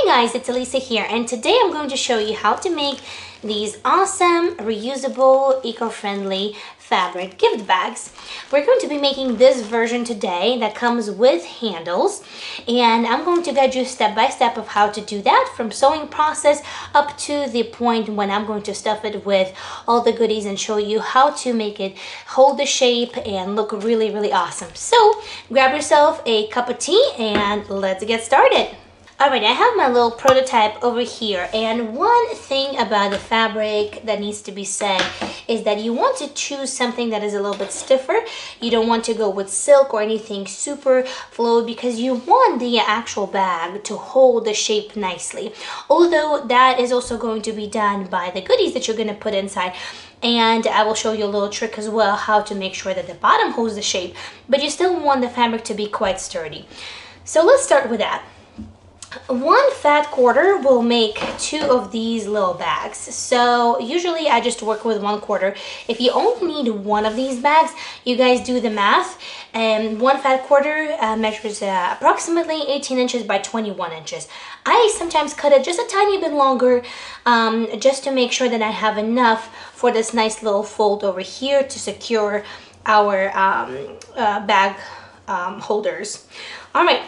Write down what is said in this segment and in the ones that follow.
Hey guys, it's Alisa here, and today I'm going to show you how to make these awesome, reusable, eco-friendly fabric gift bags. We're going to be making this version today that comes with handles, and I'm going to guide you step by step of how to do that from sewing process up to the point when I'm going to stuff it with all the goodies and show you how to make it hold the shape and look really, really awesome. So grab yourself a cup of tea and let's get started. Alright, I have my little prototype over here, and one thing about the fabric that needs to be said is that you want to choose something that is a little bit stiffer. You don't want to go with silk or anything super fluid because you want the actual bag to hold the shape nicely. Although that is also going to be done by the goodies that you're going to put inside. And I will show you a little trick as well how to make sure that the bottom holds the shape, but you still want the fabric to be quite sturdy. So let's start with that. 1 fat quarter will make 2 of these little bags. So usually I just work with 1/4. If you only need 1 of these bags, you guys do the math. And 1 fat quarter measures approximately 18 inches by 21 inches. I sometimes cut it just a tiny bit longer just to make sure that I have enough for this nice little fold over here to secure our bag holders. All right.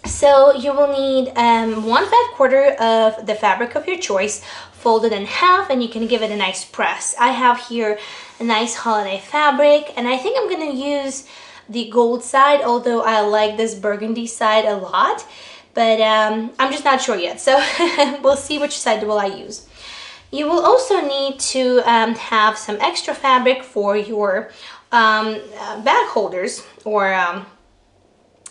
So you will need 1 fat quarter of the fabric of your choice, folded in half, and you can give it a nice press. I have here a nice holiday fabric, and I think I'm going to use the gold side, although I like this burgundy side a lot, but I'm just not sure yet, so we'll see which side will I use. You will also need to have some extra fabric for your bag holders, or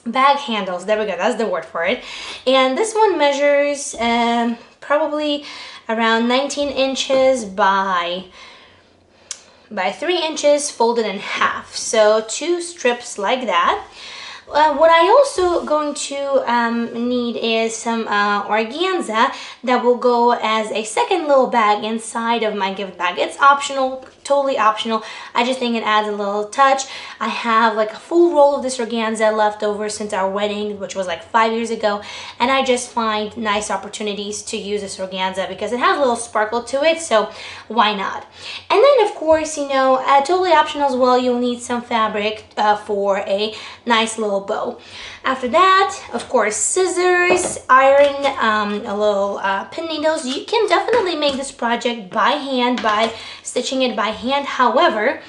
bag handles. There we go, that's the word for it. And this one measures probably around 19 inches by 3 inches, folded in half. So 2 strips like that. What I also going to need is some organza that will go as a second little bag inside of my gift bag. It's optional, totally optional. I just think it adds a little touch. I have like a full roll of this organza left over since our wedding, which was like 5 years ago, and I just find nice opportunities to use this organza because it has a little sparkle to it, so why not? And then of course, you know, totally optional as well, you'll need some fabric for a nice little bow. After that, of course, scissors, iron, a little pin needles. You can definitely make this project by hand by stitching it by hand. However,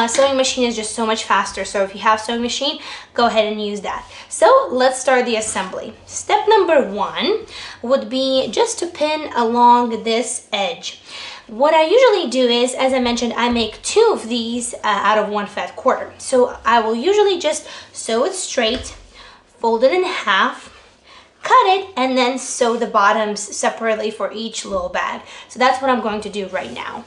sewing machine is just so much faster, so if you have sewing machine, go ahead and use that. So let's start the assembly. Step number 1 would be just to pin along this edge. What I usually do is, as I mentioned, I make 2 of these out of 1 fat quarter. So I will usually just sew it straight, fold it in half, cut it, and then sew the bottoms separately for each little bag. So that's what I'm going to do right now.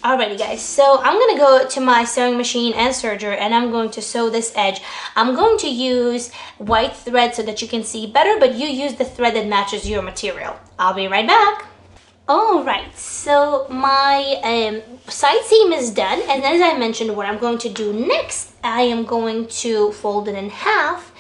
Alrighty guys, so I'm going to go to my sewing machine and serger, and I'm going to sew this edge. I'm going to use white thread so that you can see better, but you use the thread that matches your material. I'll be right back. Alright, so my side seam is done, and as I mentioned, what I'm going to do next, I am going to fold it in half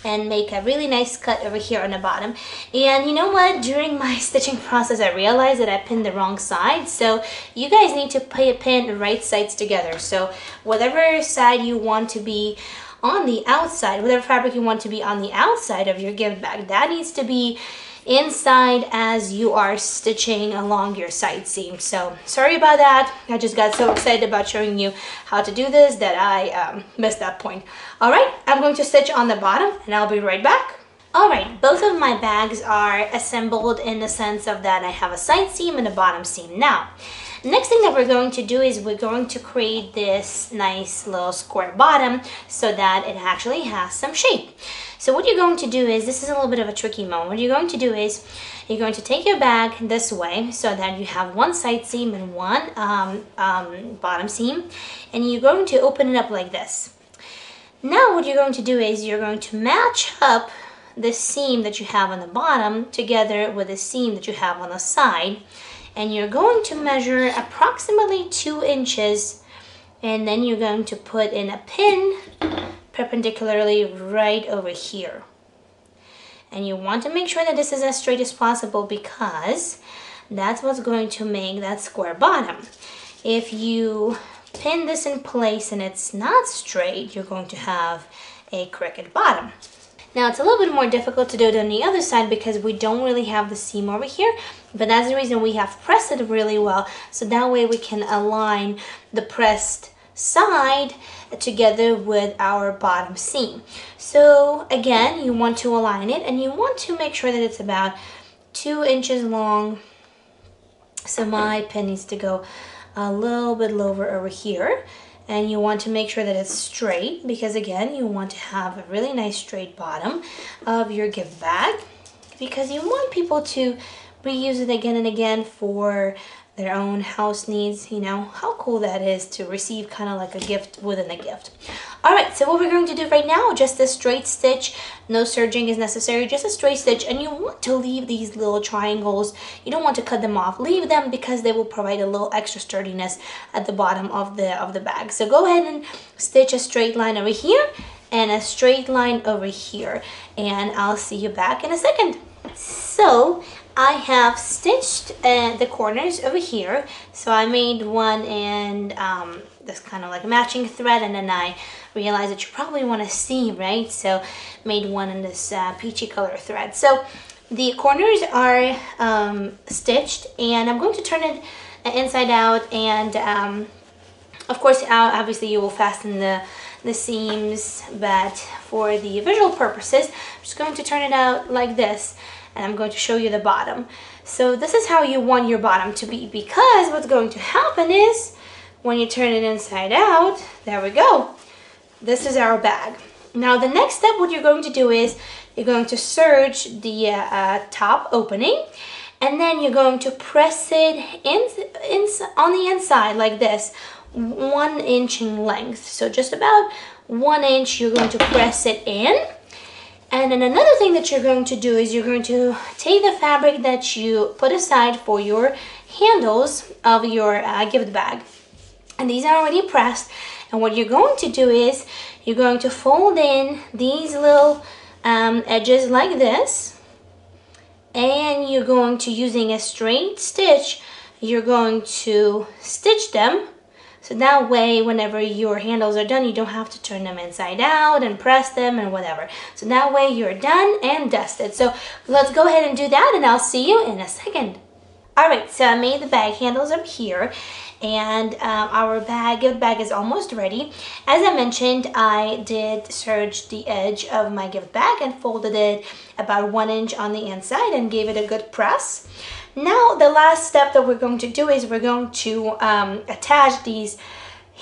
and make a really nice cut over here on the bottom. And you know what, during my stitching process I realized that I pinned the wrong side, so you guys need to pin the right sides together. So whatever side you want to be on the outside, whatever fabric you want to be on the outside of your gift bag, that needs to be inside as you are stitching along your side seam. So sorry about that, I just got so excited about showing you how to do this that I missed that point. Alright, I'm going to stitch on the bottom and I'll be right back. Alright, both of my bags are assembled in the sense of that I have a side seam and a bottom seam. Now, next thing that we're going to do is we're going to create this nice little square bottom so that it actually has some shape. So what you're going to do is, this is a little bit of a tricky moment, what you're going to do is you're going to take your bag this way so that you have 1 side seam and 1 bottom seam, and you're going to open it up like this. Now what you're going to do is you're going to match up the seam that you have on the bottom together with the seam that you have on the side. And you're going to measure approximately 2 inches, and then you're going to put in a pin perpendicularly right over here. And you want to make sure that this is as straight as possible because that's what's going to make that square bottom. If you pin this in place and it's not straight, you're going to have a crooked bottom. Now it's a little bit more difficult to do it on the other side because we don't really have the seam over here, but that's the reason we have pressed it really well, so that way we can align the pressed side together with our bottom seam. So again, you want to align it and you want to make sure that it's about 2 inches long. So my pin needs to go a little bit lower over here, and you want to make sure that it's straight because again, you want to have a really nice straight bottom of your gift bag because you want people to reuse it again and again for their own house needs. You know how cool that is to receive kind of like a gift within a gift. All right, so what we're going to do right now, just a straight stitch, no serging is necessary, just a straight stitch, and you want to leave these little triangles. You don't want to cut them off. Leave them because they will provide a little extra sturdiness at the bottom of the bag. So go ahead and stitch a straight line over here and a straight line over here, and I'll see you back in a second. So I have stitched the corners over here. So I made one and this kind of like matching thread, and then I realized that you probably want to see, right? So made one in this peachy color thread. So the corners are stitched, and I'm going to turn it inside out, and of course obviously you will fasten the seams, but for the visual purposes I'm just going to turn it out like this, and I'm going to show you the bottom. So this is how you want your bottom to be, because what's going to happen is when you turn it inside out, there we go. This is our bag. Now the next step, what you're going to do is you're going to serge the top opening, and then you're going to press it on the inside like this, 1 inch in length. So just about 1 inch you're going to press it in. And then another thing that you're going to do is you're going to take the fabric that you put aside for your handles of your gift bag. And these are already pressed. And what you're going to do is you're going to fold in these little edges like this. And you're going to, using a straight stitch, you're going to stitch them. So that way, whenever your handles are done, you don't have to turn them inside out and press them and whatever. So that way you're done and dusted. So let's go ahead and do that, and I'll see you in a second. All right, so I made the bag handles up here, and our gift bag is almost ready. As I mentioned, I did serge the edge of my gift bag and folded it about 1 inch on the inside and gave it a good press. Now the last step that we're going to do is we're going to attach these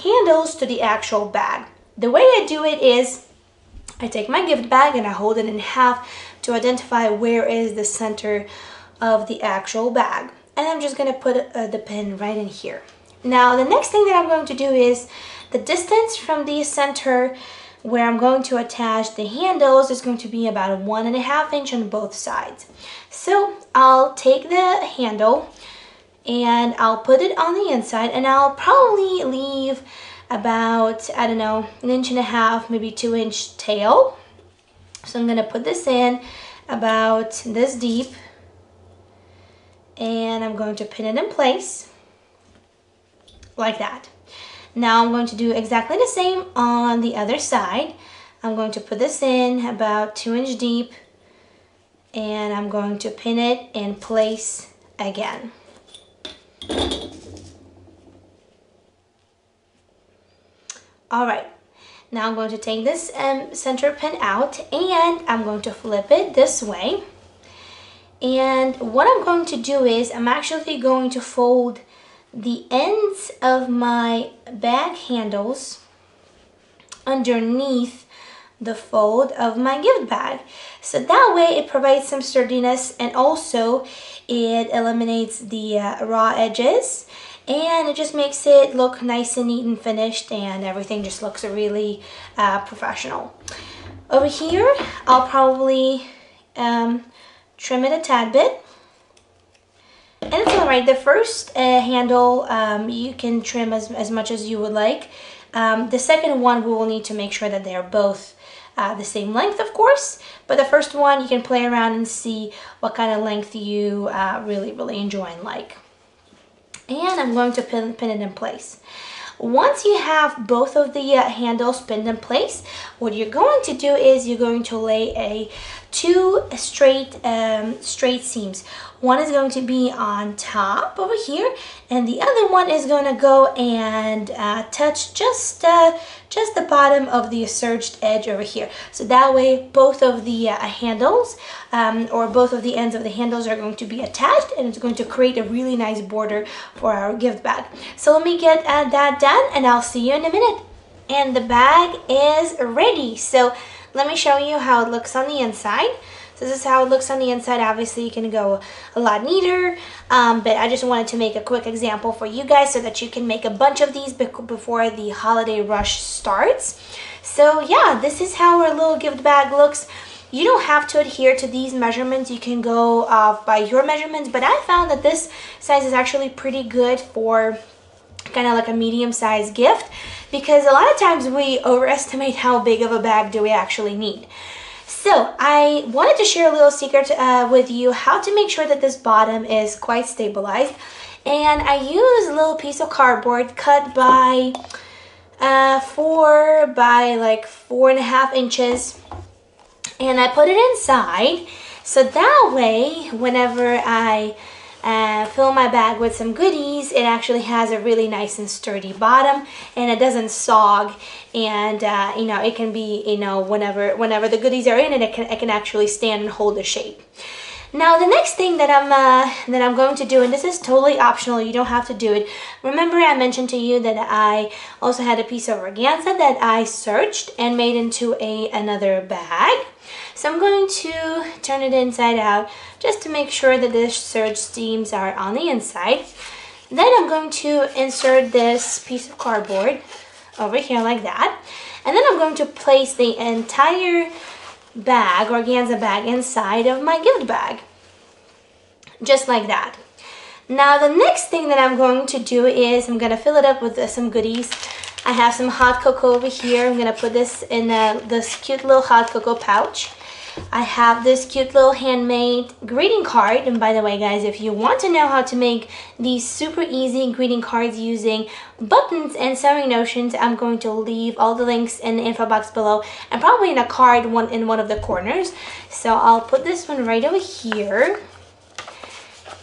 handles to the actual bag. The way I do it is I take my gift bag and I hold it in half to identify where is the center of the actual bag. And I'm just going to put the pin right in here. Now the next thing that I'm going to do is the distance from the center where I'm going to attach the handles is going to be about 1.5 inches on both sides. So I'll take the handle and I'll put it on the inside, and I'll probably leave about, I don't know, 1.5 inches, maybe 2 inch tail. So I'm going to put this in about this deep, and I'm going to pin it in place like that. Now I'm going to do exactly the same on the other side. I'm going to put this in about 2 inch deep, and I'm going to pin it in place again. All right, now I'm going to take this center pin out, and I'm going to flip it this way. And what I'm going to do is I'm actually going to fold the ends of my bag handles underneath the fold of my gift bag. So that way it provides some sturdiness, and also it eliminates the raw edges, and it just makes it look nice and neat and finished, and everything just looks really professional. Over here, I'll probably trim it a tad bit. And it's alright. The first handle you can trim as much as you would like. The second one we will need to make sure that they are both the same length, of course. But the first one you can play around and see what kind of length you really enjoy and like. And I'm going to pin it in place. Once you have both of the handles pinned in place, what you're going to do is you're going to lay two straight seams. One is going to be on top over here, and the other one is going to go and touch just the bottom of the serged edge over here. So that way both of the handles or both of the ends of the handles are going to be attached, and it's going to create a really nice border for our gift bag. So let me get that done, and I'll see you in a minute. And the bag is ready. So let me show you how it looks on the inside. So this is how it looks on the inside. Obviously you can go a lot neater, but I just wanted to make a quick example for you guys so that you can make a bunch of these before the holiday rush starts. So yeah, this is how our little gift bag looks. You don't have to adhere to these measurements. You can go by your measurements, but I found that this size is actually pretty good for kind of like a medium-sized gift, because a lot of times we overestimate how big of a bag do we actually need. So I wanted to share a little secret with you how to make sure that this bottom is quite stabilized. And I use a little piece of cardboard cut by 4 by like 4.5 inches, and I put it inside, so that way whenever I fill my bag with some goodies, it actually has a really nice and sturdy bottom, and it doesn't sog, and you know, it can be, you know, whenever the goodies are in it, it can actually stand and hold the shape. Now the next thing that I'm going to do, and this is totally optional, you don't have to do it. Remember I mentioned to you that I also had a piece of organza that I serged and made into another bag. So I'm going to turn it inside out just to make sure that the serge seams are on the inside. Then I'm going to insert this piece of cardboard over here like that. And then I'm going to place the entire bag, organza bag, inside of my gift bag. Just like that. Now the next thing that I'm going to do is I'm going to fill it up with some goodies. I have some hot cocoa over here. I'm going to put this in this cute little hot cocoa pouch. I have this cute little handmade greeting card, and by the way guys, if you want to know how to make these super easy greeting cards using buttons and sewing notions, I'm going to leave all the links in the info box below, and probably in a card in one of the corners. So I'll put this one right over here.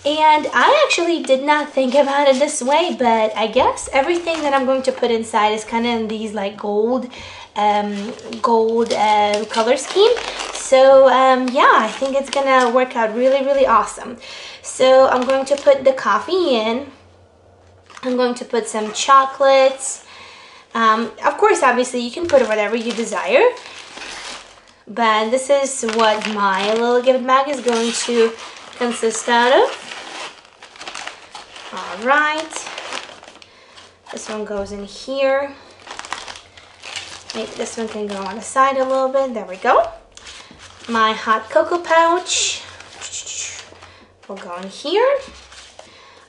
And I actually did not think about it this way, but I guess everything that I'm going to put inside is kind of in these like gold color scheme. So yeah, I think it's gonna work out really awesome. So I'm going to put the coffee in. I'm going to put some chocolates. Of course, obviously you can put whatever you desire, but this is what my little gift bag is going to consist out of. All right, this one goes in here. Maybe this one can go on the side a little bit. There we go. My hot cocoa pouch will go in here.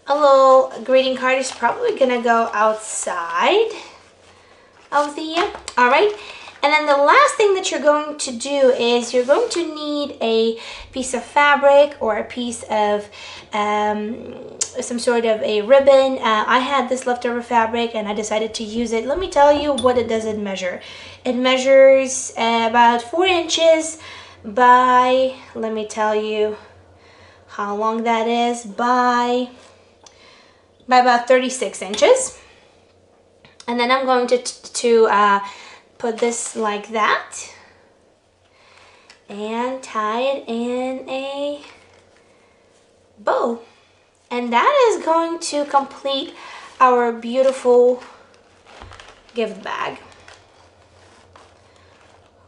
A little greeting card is probably gonna go outside of the, all right. And then the last thing that you're going to do is you're going to need a piece of fabric or a piece of some sort of a ribbon. I had this leftover fabric and I decided to use it. Let me tell you what it does measure. It measures about 4 inches by, let me tell you how long that is, by about 36 inches. And then I'm going to put this like that and tie it in a bow. And that is going to complete our beautiful gift bag.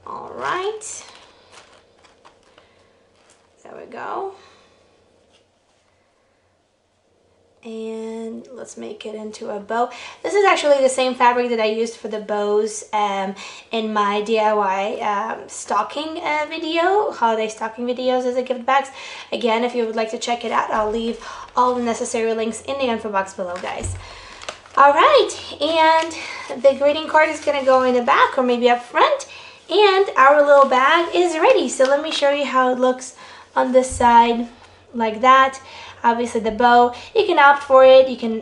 All right. There we go. And let's make it into a bow. This is actually the same fabric that I used for the bows in my DIY stocking video, holiday stocking videos as a gift bags. Again, if you would like to check it out, I'll leave all the necessary links in the info box below, guys. All right, and the greeting card is gonna go in the back or maybe up front, and our little bag is ready. So let me show you how it looks on this side, like that. Obviously the bow, you can opt for it, you can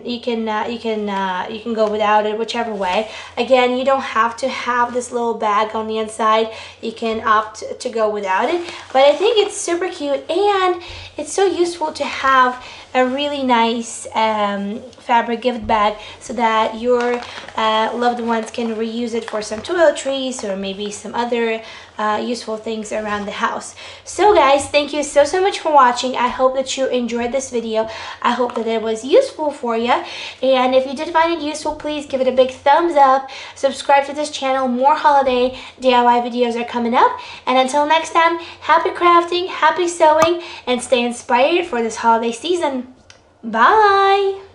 go without it, whichever way. Again, you don't have to have this little bag on the inside, you can opt to go without it, but I think it's super cute, and it's so useful to have a really nice fabric gift bag so that your loved ones can reuse it for some toiletries or maybe some other useful things around the house. So guys, thank you so much for watching. I hope that you enjoyed this video. I hope that it was useful for you, and if you did find it useful, please give it a big thumbs up, subscribe to this channel. More holiday DIY videos are coming up, and until next time, happy crafting, happy sewing, and stay inspired for this holiday season. Bye!